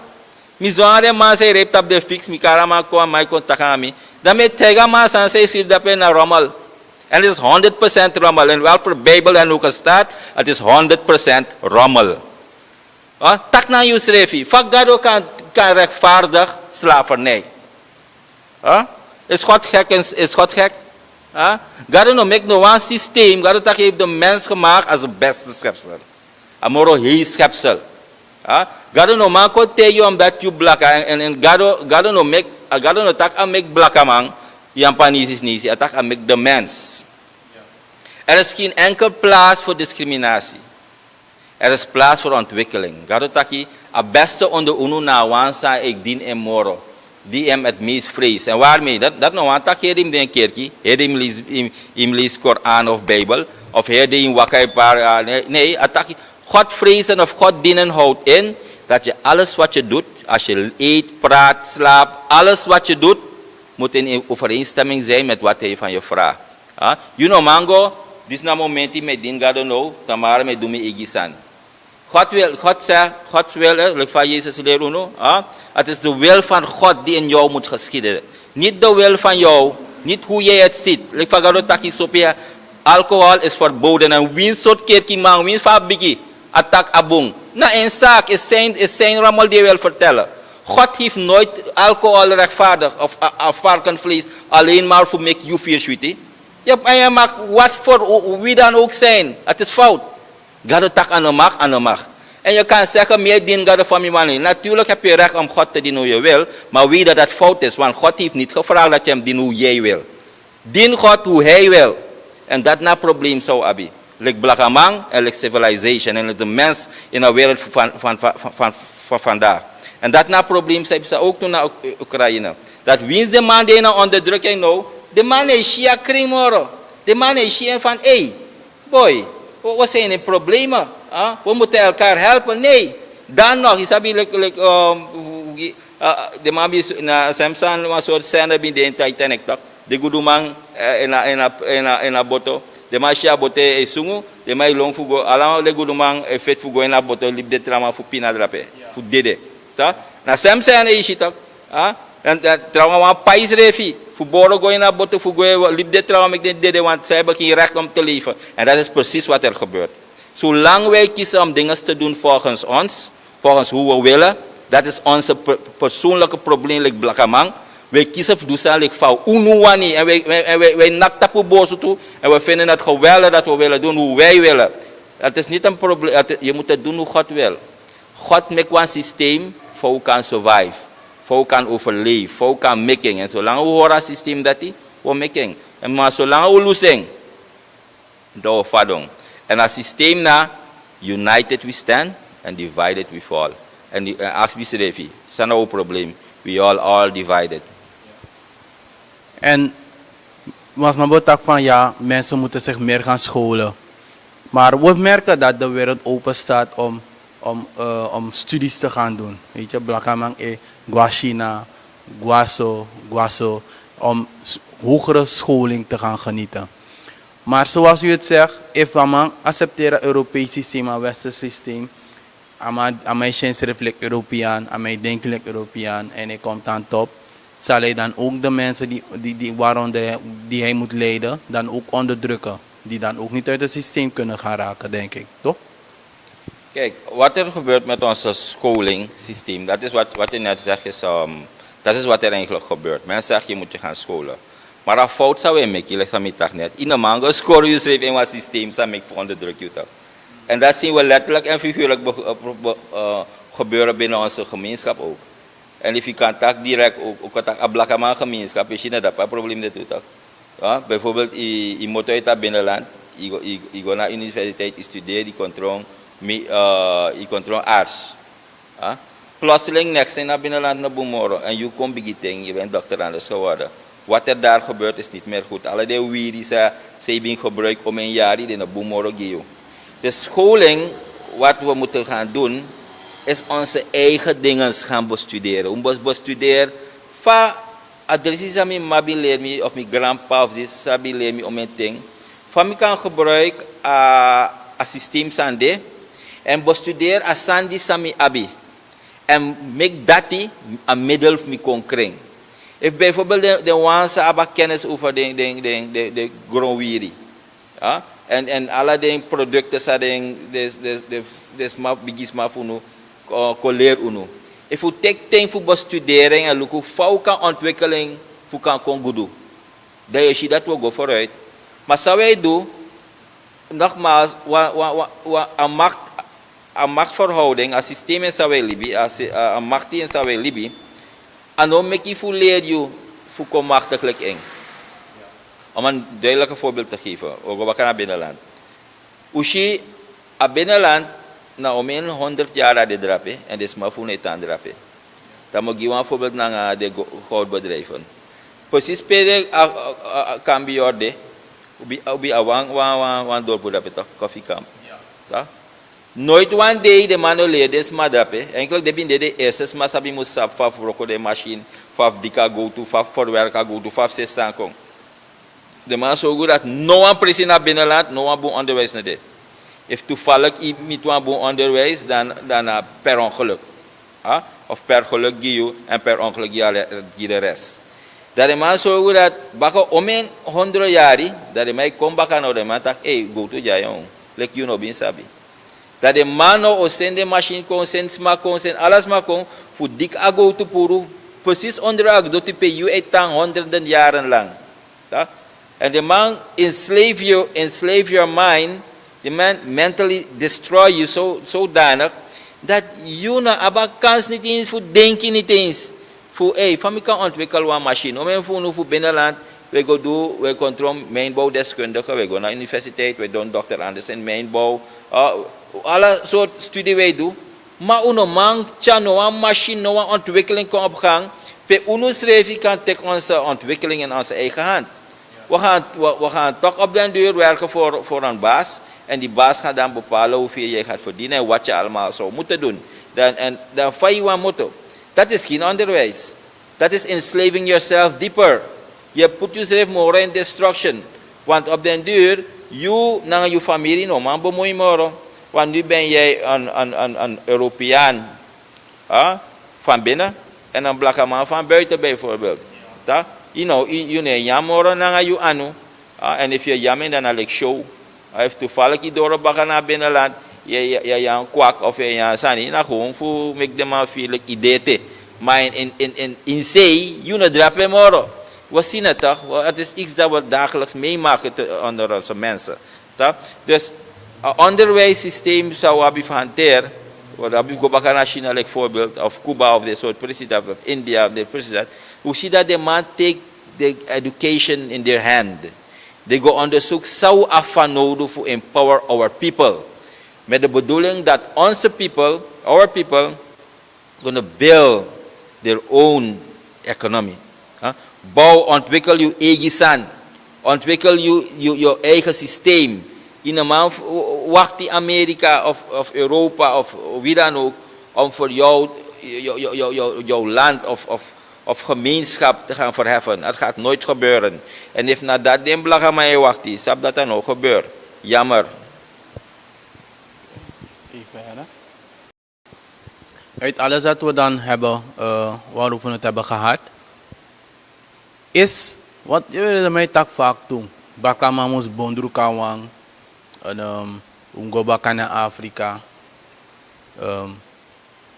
Mizware man zei rept op de fix, mi karama ko mij kontakami. Dan met tega man san zei schreef dat naar rommel. En het is 100% rommel. En wel voor Bijbel en ook staat, het is 100% rommel. Tak na je schreefie. Fagado kan rechtvaardig slavernij. Is God gek? Is God gek? God no make no one systeem. God heeft de mens gemaakt als het beste schepsel. Amoro heel schepsel. Gado no man ko tell you that you black and gado no tak a make black man yang panisis nisi atak a make de mens. Er is geen enkel plaats voor discriminatie. Er is plaats voor ontwikkeling. Gado taki a beste onder unu na wansa ik dien en moro. Die hem het meest vrees. En waarmee? Dat nou want tak heer hem den kerkie, heer hem lees Koran of Bijbel, of heer hem wakker paar, nee, atak God vrezen of God dienen houdt in dat je alles wat je doet, als je eet, praat, slaapt, alles wat je doet, moet in overeenstemming zijn met wat hij van je vraagt. You know mango, dit is na momenti met din gado nou, tamara met doe igisan. God wil, like van Jezus leer uno, het is de wil van God die in jou moet geschieden. Niet de wil van jou, niet hoe jij het ziet. Like van gado taki sopia, alcohol is verboden en wie soort kerkie man, wie van Bigi, attack abong. Na een zaak is zijn ramal die wil vertellen. God heeft nooit alcohol rechtvaardig of varkenvlees alleen maar voor make you feel sweetie. Ja, en je mag wat voor wie dan ook zijn. Het is fout. Gado tak aan de mag. En je kan zeggen, meer dien gado van mijn man. Natuurlijk heb je recht om God te dienen hoe je wil. Maar wie dat fout is. Want God heeft niet gevraagd dat je hem dient hoe jij wil. Dien God hoe hij wil. En dat na probleem zou hebben. Like blakamang en like civilization. En de mens in de wereld van vandaag. En dat na probleem zijn ze ook toen naar Oekraïne. Dat wins de man die na onderdrukking nou. De man is Shia Krimoro. De man is Shia van, hey, boy, wat zijn de problemen? We moeten elkaar helpen. Nee. Dan nog, is dat de man is na Samson was soort zender bij de Titanic toch? De goede man in a boto. De man Shia bote is sungu. De man long fugo. Allemaal de goede man vet fugo in a boto. Lip de trama voor pina drape. Voor dede. Toch? Na Samson is het toch? En trouwens, een pais refi. Voor boren gooien naar botten, voor gooien, liep dit trouwens, ik denk dit, want zij hebben geen recht om te leven. En dat is precies wat er gebeurt. Zolang wij kiezen om dingen te doen volgens ons, volgens hoe we willen, dat is onze persoonlijke probleem, like blakamang. Wij kiezen voor doen, like fout, unuwani, en wij naktapu bozo toe, en we vinden het geweldig dat we willen doen hoe wij willen. Dat is niet een probleem, je moet het doen hoe God wil. God maakt een systeem voor hoe kan survive. Voor kan overleven, voor kan making. En zolang we horen het systeem dat die, we making. En maar zolang we losing, dan we vadong. En het systeem na, united we stand, and divided we fall. En als we zeggen, dat is een probleem. We all divided. En was mijn boodschap van ja, mensen moeten zich meer gaan scholen. Maar we merken dat de wereld open staat om studies te gaan doen. Weet je, blakamang Guashina, Guaso, om hogere scholing te gaan genieten. Maar zoals u het zegt, if we accepteren Europees systeem, een Westers systeem, aan mij reflect Europeaan, aan mij denkelijk Europeaan en hij komt aan top, zal hij dan ook de mensen die hij moet leiden, dan ook onderdrukken. Die dan ook niet uit het systeem kunnen gaan raken, denk ik, toch? Kijk, wat er gebeurt met ons scholingssysteem, dat is wat je net zegt, dat is wat er eigenlijk gebeurt. Mensen zeggen, je moet je gaan scholen. Maar een fout zou je maken, ik zeg het net. In een mango score je schrijft in wat systeem, zou ik voor onderdruk je toch. En dat zien we letterlijk en figuurlijk gebeuren binnen onze gemeenschap ook. En als je kan tak direct ook een blakamang gemeenschap, is je net dat probleem dat doet toch. Ja, bijvoorbeeld, je moet uit het binnenland, je gaat naar de universiteit, je studeert, je controle arts. Plotseling next in naar binnenland naar Boemoro en je komt beginnen, je bent dokter anders geworden. Wat er daar gebeurt is niet meer goed. Alle die wie ze hebben gebruikt om een jaar die naar Boemoro geven. De scholing, wat we moeten gaan doen, is onze eigen dingen gaan bestuderen. Om bestuderen, van adresses aan mijn mabi leer me of mijn grandpa of dit sabi leer me om een ding. Van mij kan gebruiken een systeem sande. En bestudeer asandi sami abi. En make dat een middel voor me kon krijgen. If bijvoorbeeld de wanse hebben kennis over de grondwiri. En alle de producten zijn de bigis maar voor nu colleer uno. If you take time voor bestudering en look hoe kan ontwikkeling voor kan doen. Dan is je dat we go vooruit. Maar zou wij doen, nogmaals, wat macht een machtsverhouding, een systeem in Sawe Libi, een macht in Sawe Libi, en dan maak je leer je voor machtiglijk in. Om een duidelijk voorbeeld te geven, over wat kan naar binnenland. Ushi, a binnenland, na omheen 100 jaar aan de drape, en dit is maar voor niet aan de drape. Dan moet je een voorbeeld naar de goudbedrijven. Precies pede kan bij orde, ubi een dorp dat het koffiekamp. Ja. Nooit one day de man leerde maar drape. Enkel de bin de eerste maar sabi moet sap voor roko de machine, voor dika go to, voor werken go to, voor zestaan kom. De man zo goed dat no one precies naar binnenland, no one boon onderwijs naar de. If toevallig niet one boon onderwijs, dan per ongeluk. Of per geluk giu en per ongeluk gi de rest. Dat de man zo goed dat bako omen 100 jari, dat de mij kom baka nou de man tak, hey, go to jayong, lek you no bin sabi. Dat de man nou o sende machine kon, send sma kon, send alles ma kon, voor dik a go to puru, precies onder ag, dat die pe you etang honderden jaren lang. And the man enslave your mind, the man mentally destroy you zodanig, dat je na aba kans niet eens voor denken niet eens. Voor van mij kan ontwikkelen een machine. Om een voor binnenland, we go do, we controle mijnbouwdeskundige, we go naar de universiteit, we doen dokter Anders in mijnbouw. Alle soort studie wij doen. Maar uno man, no een machine, no een ontwikkeling kan op gang. Pe uno schrijven kan tegen onze ontwikkeling in onze eigen hand. We gaan toch op den duur werken voor een baas. En die baas gaat dan bepalen hoeveel je gaat verdienen en wat je allemaal zou moeten doen. Dan van je motto. Dat is geen onderwijs. Dat is enslaving yourself dieper. Je put jezelf more in destruction. Want op den duur, je naar je familie no man bemoeien moro. Want nu ben jij een Europeaan van binnen en een blakke man van buiten bijvoorbeeld. You know, you ne jamoro naar je anu. En if je jammer dan al ik show. Heeft toevallig je door bakken naar binnenland. Je een kwak of je een sani. Nou gewoon voor make them feel idee te. Maar in zee, je ne drapen moro. We zien het toch? Het is iets dat we dagelijks meemaken onder onze mensen. Dus een onderwijssysteem zou we hanteren. Wat we go bakken naar China, like voorbeeld. Of Cuba of dit soort president. Of India of dit president. We zien dat de man take the education in their hand. They go onderzoek zou afvan nodig voor empower our people. Met de bedoeling dat onze people, our people, gonna build their own economy. Bouw, ontwikkel je eigen san. Ontwikkel je eigen systeem. In een man wacht die Amerika of Europa of wie dan ook om voor jou, jouw land of gemeenschap te gaan verheffen. Het gaat nooit gebeuren. En if nadat den blaga mij wacht is, zou dat dan ook gebeuren. Jammer. Uit alles dat we dan hebben, waarover we het hebben gehad, is wat je wilde mij tak vaak doen. Bakama moest bondru kawang, go baka naar Afrika.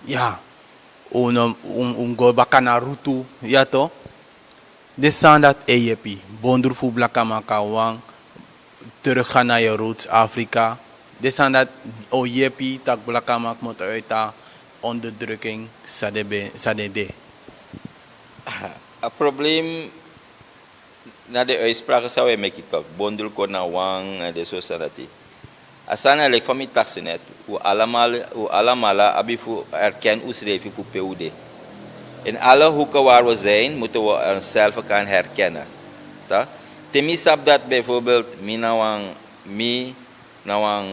Ja. Go baka na rutu, ja toch? Dit zijn dat EJP, bonder voor blakama kawang, terug gaan naar je roots Afrika. Dit zijn dat OJP, tak blakama moet uit onderdrukking, sadede. Het probleem, na de uitspraken zou je maken toch, bonder kon na wang en de zo dat. Asana like van mijn taxen net, hoe allemaal abi voor erken schrijven voor PUD. In alle hoeken waar we zijn, moeten we onszelf gaan herkennen. Temi sab dat bijvoorbeeld, mi nawang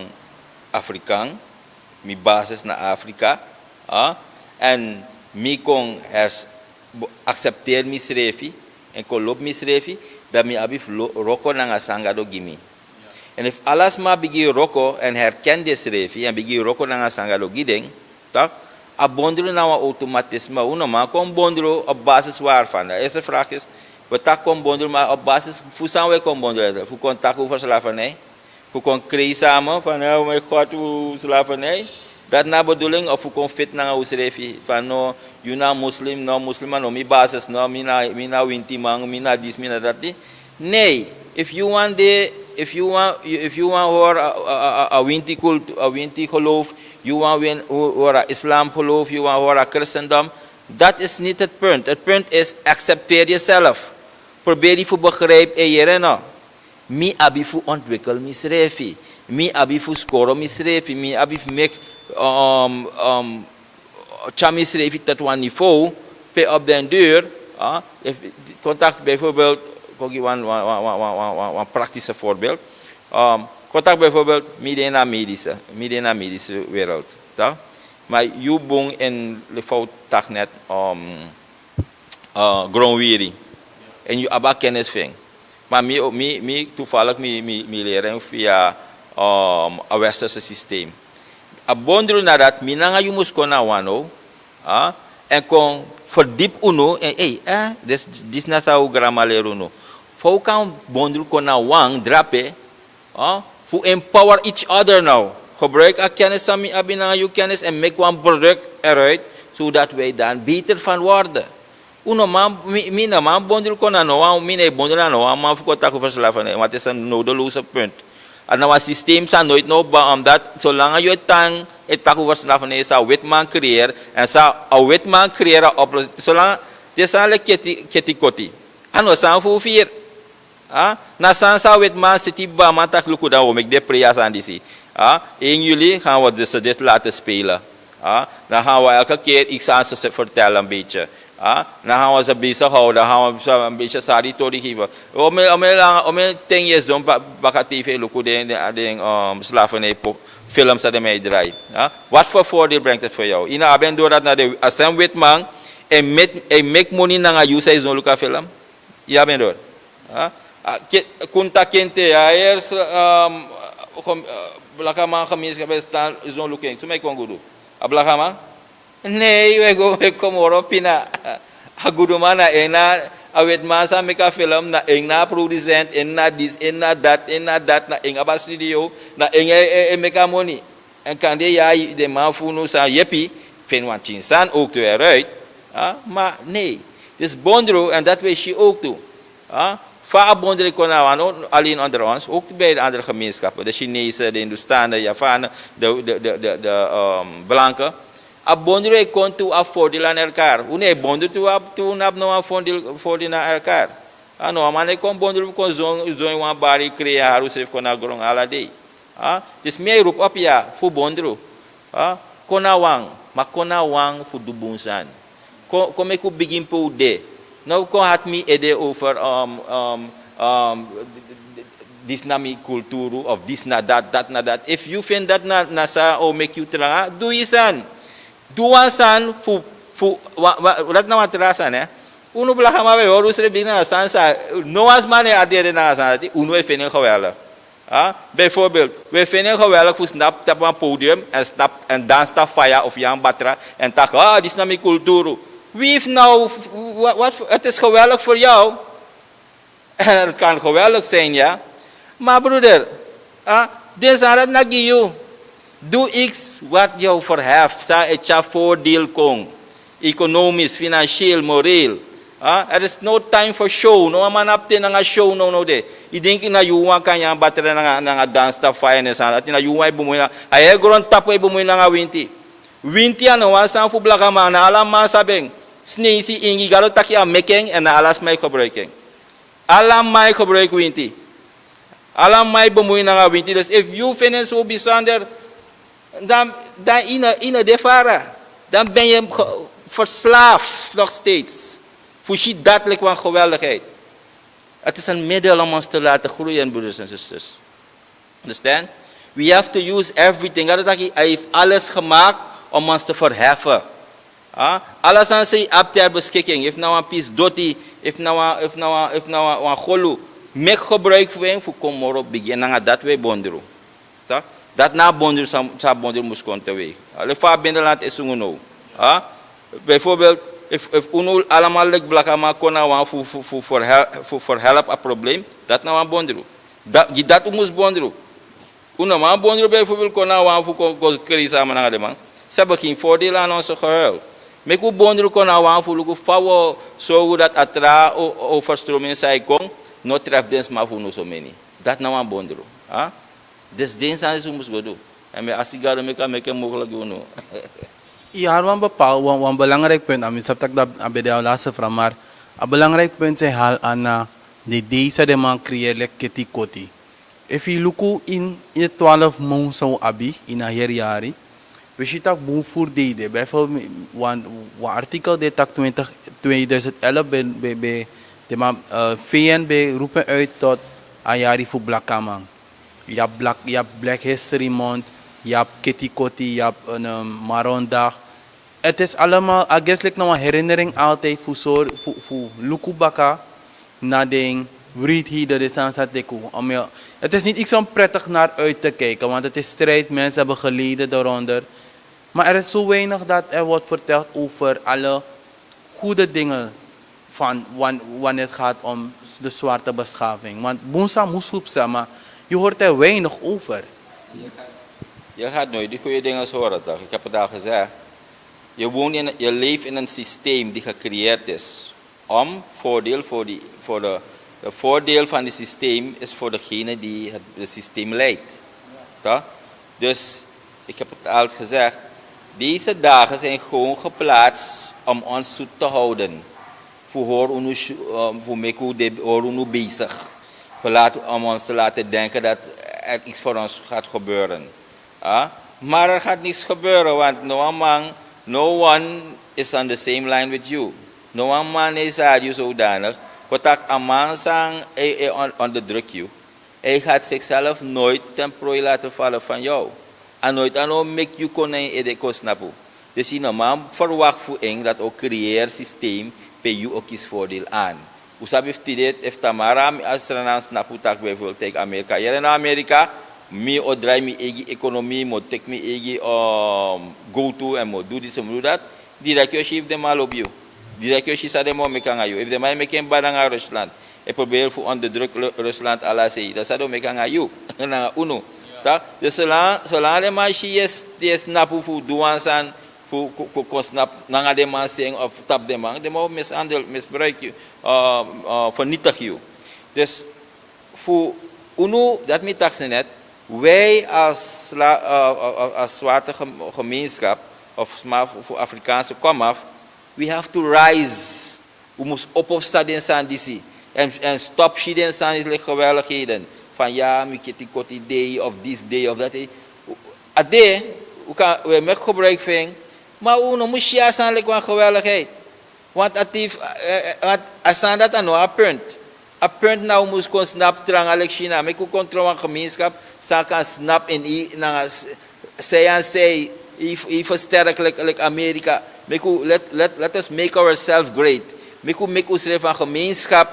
Afrikaan, mi basis naar Afrika, en mi kon accepteer mi schrijven, en kon loop mi schrijven, dat mi abi roko na sanga do gimi. En if alles maar bigi roko en herken de schrijven en bigi roko na sangalo gideng, tak? A bondro na wa automatisme, uno maar kon bondro op basis waarvan. De eerste vraag is, we tak kon bondro maar op basis, hoe zijn we kon bondro? Hoe kon tak over slavernij? Hoe kon krijgen samen van, oh my god, hoe slavernij? Dat na bedoeling of hoe kon fit na hoe schrijven van, no, you na muslim, no muslim, no, mi basis, no, mi na winti man, mi na dis, mi na dat. Nee, if you want hoor a winti geloof, je want wara islam geloof, je want wara christendom. Dat is niet het punt. Het punt is, accepteer jezelf. Probeer je te begrijpen en je reno. Mi abifu ontwikkel misrefi. Mi abifu score misrefi. Mi abifu make chamisrefi tot een niveau. Pe op den deur. Contact bijvoorbeeld, ik geef een praktisch voorbeeld. Contact bijvoorbeeld midden in de medische wereld. Tak? Maar je bent in de fout tak net grondwering. En je hebt kennis van. Maar toevallig leren via een westerse systeem. Abondru nadat minanga je moest kunnen wano. En kon verdiep uno en dis na sa grama lero no. Fou kan bondru kona wang drape. Fu empower each other now. Gebruik a kennis aan mi abinanga je kennis en make one product eruit, zodat wij dan beter van worden. Uno man, mina man bondru kona no, mina bondru na no, man fu kota ku verslaven, maar het is een nodeloze punt. En nou systeem zijn nooit nog omdat zolang je tang het tak over slaven is, zou witman creëren en zou een witman creëren op zolang dit zijn le ketikoti. En we zijn voor vier. Na san zou witman zitten bij man tak luku dan ik de prias aan die zie. In juli gaan we dus dit laten spelen. Dan gaan we elke keer iets aan ze vertellen een beetje. Dan gaan we ze bezig houden, dan gaan we ze een beetje saritori geven. Om een 10 jaar zo'n baka tv luku den slavernij films dat mij draait. Wat voor voordeel brengt het voor jou? Ina ben door dat naar de asem witman en make money na you say zo'n luka film. Ja ben door. Kunta kente airs blakama gemeenschap staan zo'n looking. Zo mij kon goed doen. Ablakama? Nee, we komen op pina. Agudumana ena awet masa meka film na ena producent ena this ena that na enga studio na enga meka money. En kan de jij de man voelen sa jepi vind want chinsan ook te eruit. Maar nee. Dus bondro en dat weet je ook toe. Vaak bondro kon alleen onder ons, ook bij de andere gemeenschappen, de Chinese, de Hindustanen, de Javanen, de Blanken. Abondre kon tu a voordeel aan elkaar. Une bondre tu nap no a voordeel aan elkaar. Ano amane kon bondre kon zo'n wan bari creëren haru sef kon a grong ala day. Dus meer roep op ja voor bondre. Kona wang, maar kona wang voor de bunsan. Kom ik op begin po de. Nou kon had me ede over this na mi culturu of this na that na that. If you find that na sa o make you tranga, do isan. Duwasan fu wat na matrasan uno bla ma be orus re bina sansa no as mane adere na sanati uno e fenen geweldig. Bijvoorbeeld we fenen geweldig fu snap tap een podium en snap en dan sta fire of yang batra en tak dis na mi culturu. Wie nou wat het is geweldig voor jou. En het kan geweldig zijn ja. Maar broeder, dit is aan na giyu. Doe iets wat jou verheft, sa het je voordeel kon. Economisch, financieel, moreel. Er is no time for show. No man up te na show no de. I denk na yuwa kan yang battery na dance ta fire sa. At na yuwa bumuy na. Ay grond tapo bumuy na winti. Winti ano wa sa fu blaka man na alam ma sabeng. Sneezy ingi galo taki a making en na alas may gebruiking. Alam may gebruik winti. Alam may bumuy na winti. Dus if you finish so bijzonder dan in de vara. Dan ben je verslaafd nog steeds. Voor je dadelijk van geweldigheid. Het is een middel om ons te laten groeien, broeders en zusters. Understand? We have to use everything. Hij heeft alles gemaakt om ons te verheffen. Alles aan zijn op ter beschikking. Heeft nou een piece doti. Heeft nou een golu. Mek gebruik van hem voor kom op beginnen. Dat wij bonderen. Dat na bonder sa bonder moest komen teweeg. Alle vaak binnenland is uno. Bijvoorbeeld, if uno allemaal lek blakama kona wan voor help een probleem, dat nou een bonder. Dat moest bonder. Uno man bonder bijvoorbeeld kona wan voor crisis aan de man. Ze hebben geen voordeel aan onze geheel. Mek u bonder kona wan voor luku fawo zo dat atra overstroming zij kon, no tref dens maar voor no so many. Dat nou een bonder. Dus deze is hoe moest we doen. En met asigar me kan ik mogelijk doen. Ja, een bepaald, een belangrijk punt, ik snap dat bij de laatste vraag, maar een belangrijk punt is haal aan deze de man creëren keti koti. If you look in 12 maanden zo abi in een hele jaar, we zien dat boem voor deden. Bijvoorbeeld, een artikel dat 2011 bij de VN roepen uit tot een jaar voor Black man. Je hebt Black History Month, je hebt Kitty Kotti, je hebt een Marondag. Het is allemaal, eigenlijk nog een herinnering altijd voor Lukubaka naar de breed dat is aan het. Het is niet iets om prettig naar uit te kijken, want het is strijd, mensen hebben geleden daaronder. Maar er is zo weinig dat er wordt verteld over alle goede dingen van wanneer het gaat om de zwarte beschaving. Want Boonsa moest op zijn, maar je hoort er weinig over. Je gaat nooit die goede dingen horen, toch? Ik heb het al gezegd. Je leeft in een systeem die gecreëerd is om de voordeel van het systeem is voor degene die het systeem leidt. Ja? Dus ik heb het al gezegd, deze dagen zijn gewoon geplaatst om ons zoet te houden. Voor ons bezig. Om ons te laten denken dat er iets voor ons gaat gebeuren. Maar er gaat niets gebeuren, want no one is on the same line with you. No one man is aan zodanig. Wat een man onderdrukt je. Hij gaat zichzelf nooit ten prooi laten vallen van jou. En nooit aan make you konijn edeko snappen. Dus je normaal verwacht voor een dat ook creëer systeem bij je ook iets voordeel aan. Hoe sabif dit if Tamara als Suriname snappen tak bijvoorbeeld tegen Amerika. Hier in Amerika me o draai me eigen economie, mo take me eigen go to en mo do this en mo do that. Direct je shift dem al op je. Direct je shift dem me kan je. If de mij me ken badang aan Rusland. Ik probeer voor onder druk Rusland ala zei. Dat zou me kan je. Na uno. Dus zolang de machine is snappen voor douansan voor snap nanga de man zeggen of tap de man. De man misbruik je, vernietig je. Dus voor uno dat me taxen net. Wij als zwarte gemeenschap of voor Afrikaanse komaf, we have to rise. We moeten opstaan in Sandisi en stop schieten in de geweldigheden. Van ja, ik heb die idee of this day of that day. Ade, we maken gebruik van, maar we moeten ja zijn van geweldigheid. Want als dat aan een punt. Een punt nou moet kon snap trang China. Ik kon controle een gemeenschap. Zij kan snap in zij en zij. Even sterk Amerika. Let us make ourselves great. Ik kon make ons van gemeenschap.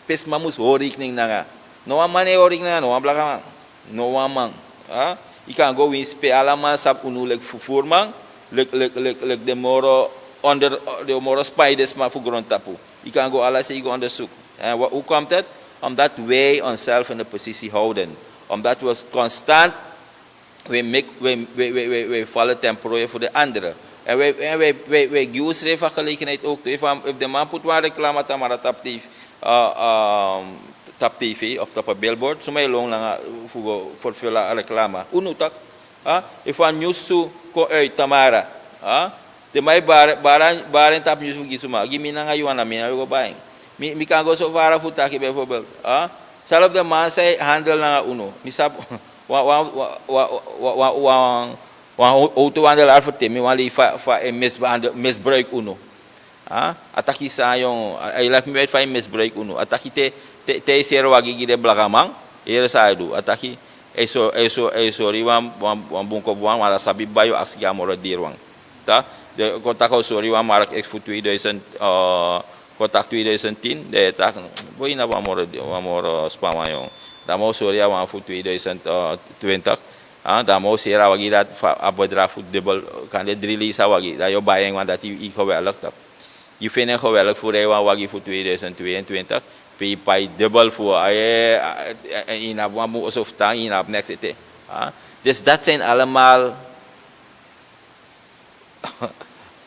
Pes maar moet hoor rekening naar. No one man hoor rekening naar. No one black man. No one man. Je kan go in spe allemaal sap unulik voor man. Lek de moro onder de moro spiders maar voor grond tapu. Je kan go alles je onderzoek. En hoe komt het? Omdat wij onszelf in een positie houden. Omdat we constant, we vallen ten prooi voor de anderen. En wij geven even gelegenheid ook. If de man put waar reclame tamara tap TV of op een billboard, zo mij lang voor veel reclame. Uno tak? If een nieuws zo uit tamara. De mij baren tap nieuws moet je maar. Gimi na ngayon na mina yo buying. Mi kan go so far voor taki bijvoorbeeld. Zelf de man zei handel na uno. Misap auto handelaar voor temi wali fa misbruik uno. Ataki sa yung ay lak mi fa misbruik uno. Ataki te sero wagi de blagamang. Ere sa do. Ataki eso riwam bungko buang wala sabi bayo aksi amoro dirwang. Ta de kota ko sorry wa marak ex for 2000 kotak 2010 de tak boy na wamoro spama yung damo sorry wa for 2020 damo sira wagi dat abodra for double kan de drili sa wagi da yo bayang wa dat i geweldig dat je vinden geweldig voor wa wagi voor 2022 pay double voor in abu of tang in ab next ite dus dat zijn allemaal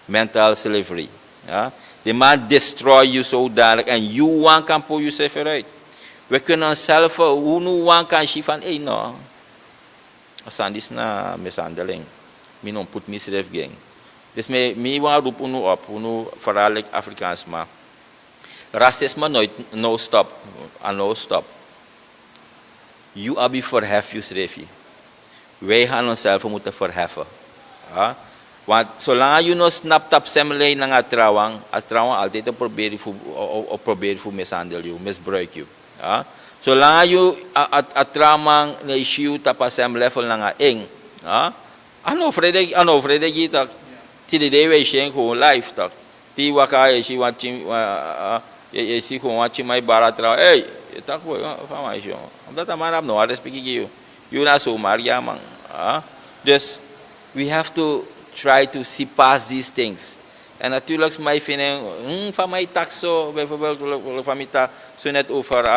mental slavery. De man destroy you zodanig en you one kan pull jezelf eruit. We kunnen onszelf, hoe nu one kan zien van, no. Sandis na mishandeling. Mi non put misdrijf gang. Dus mi wou roep unu op, unu vooral like Afrikaans maar. Racisme nooit, no stop, en no stop. You abi verhef je schrijfje. Wij gaan onszelf moeten verheffen. Ja? Want zolang je nog snapt op semlijn naar het trouwen, als trouwen altijd probeert voor mishandel je, misbruik je. Ja? Zolang je het trouwen naar je op een level naar één, ano vrede je tak, die de wij zijn gewoon live tak. Die waka je wat je ziet gewoon wat je mij bara trouwen, hey, je tak boy, van mij jongen. Omdat dat maar no respect je, je na zo maar ja man. Dus we have to try to see past these things. En natuurlijk mij vinden, van mij tak zo, bijvoorbeeld van mij tak zo net over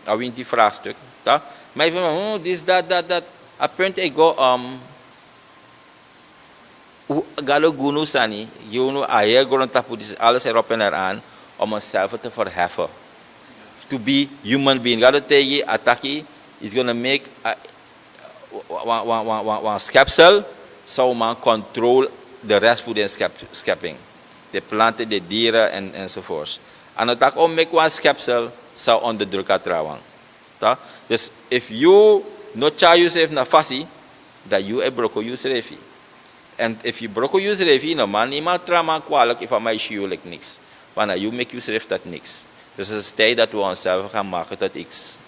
een winter vraagstuk. Mij vinden, this, that. Apparently ik go, galo gunu sani, gunu ayer grond tapu, alles erop en eraan, om onszelf te verheffen. To be human being. Galo tegen ataki is gonna make one schepsel, zou man control de rest van de schepping. De planten, de dieren enzovoorts. En dat ook make one schepsel, zou onderdrukken trouwen. Dus if you no cha yourself na fasi, dat you e broko yourself. En if you broko yourself, no man, niemand trauma kwalijk if mij issue like niks. Want you make yourself dat niks. Dus het is tijd dat we onszelf gaan maken tot iets.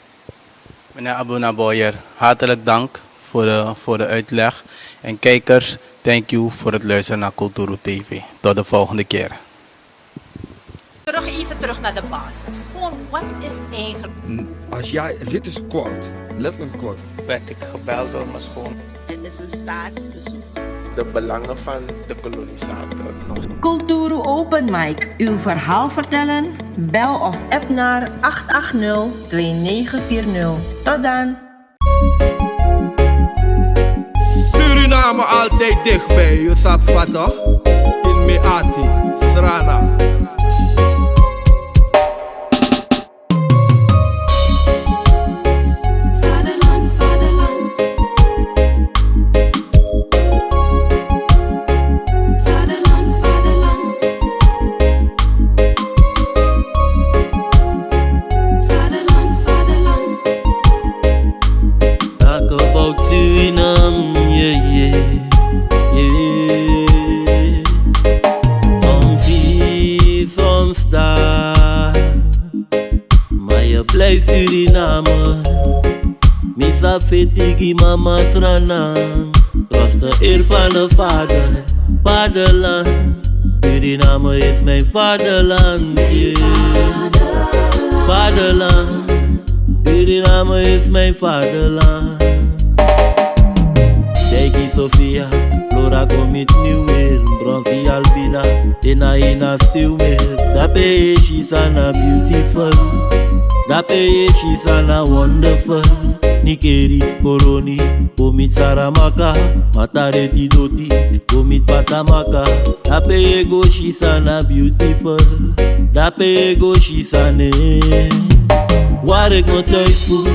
Meneer Abuna Boyer, hartelijk dank voor de uitleg. En kijkers, thank you voor het luisteren naar Culturu TV. Tot de volgende keer. Even terug naar de basis. Gewoon, wat is eigenlijk? Als jij, dit is een quote, letterlijk een quote. Werd ik gebeld door mijn schoon. Het is een staatsbezoek. De belangen van de kolonisator. Culturu Open Mic. Uw verhaal vertellen? Bel of app naar 880-2940. Tot dan. Suriname altijd dichtbij, je sap vatten. In Meati, Srana. Suriname, yeah. Soms zie, soms daar, maar je blijft Surinamer. Misa fetigi mama Suriname, was de eer van de vader, vaderland. Suriname is mijn vaderland, yeah. Vaderland, Suriname is mijn vaderland. Degi Sofia, Flora commit new weer, Bronzy Albina, Ina still weer. Dape she's ana beautiful, Dape she's ana wonderful. Nikeri, Koroni, Komit Saramaka, Matareti Doti, Komit Patamaka. Dape ego she's ana beautiful, Dape ego she's ane. Waar ik me thuis voel,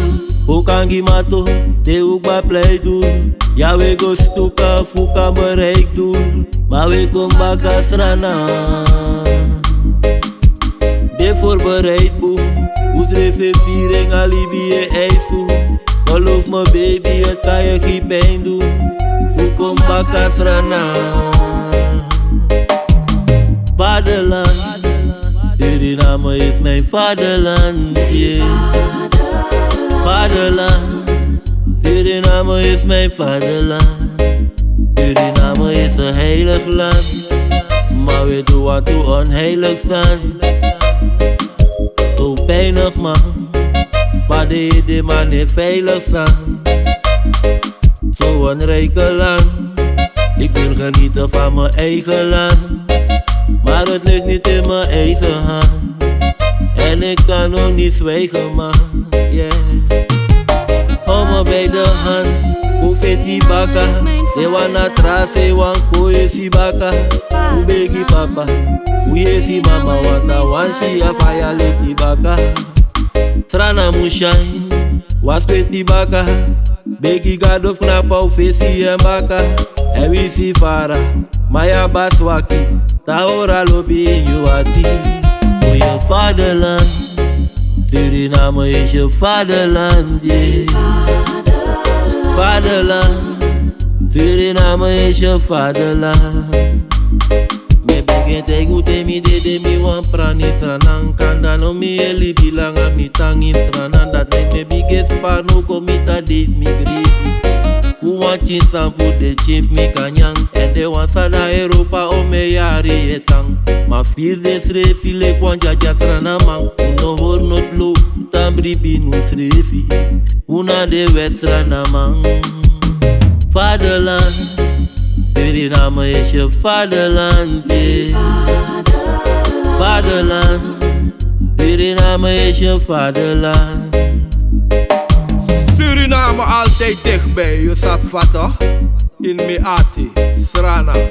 ook mato, te ook bij pleit doen. Ja, we go stuka, fuka bereik doen, maar we kom baka Srana. De voorbereid boem, oesrefe viering alibi en ijsu. Geloof me baby, het kan je geen pijn doen. Fukom baka Srana. Vaderland, Suriname is mijn vaderland, yeah. Vaderland, Suriname is mijn vaderland. Suriname is een heilig land, maar we doen wat toe onheilig staan. Zo pijnig man, maar de man is veilig staan. Zo een rijke land, ik wil genieten van mijn eigen land. Maar het ligt niet in mijn eigen hand, en ik kan ook niet zwijgen man, yeah. Hou me bij de hand, hoe vet die baka. Ze wana trase, wan koe si baka. Hoe begi papa, hoe je si mama. Wat na wan si a faya let die baka. Strana mu shine, Was weet die baka. Bigi God of knap au fesi en baka. En wie si fara. Maya baswaki. Taora lobi in yuati. O je vaderland. Suriname is je vaderland, yeah. Vaderland. Suriname is je vaderland. Me begin te gute mi de mi wan prani tranan. Kanda no mi eli bilanga mi tangi tranan. Dat me bige spar no komita date mi gripi. Who want chin san food de chief mi kanyang. En de wan sada Europa o me yari etang. Ma fils de srefi le kwanja jatrana man. Uno hor not lo tambri binu srefi. Una de westrana man. Vaderland. Suriname is je vaderland, yeah. Vaderland. Suriname is je vaderland. Suriname altijd dichtbij, je zat vatten in Meati, Suriname.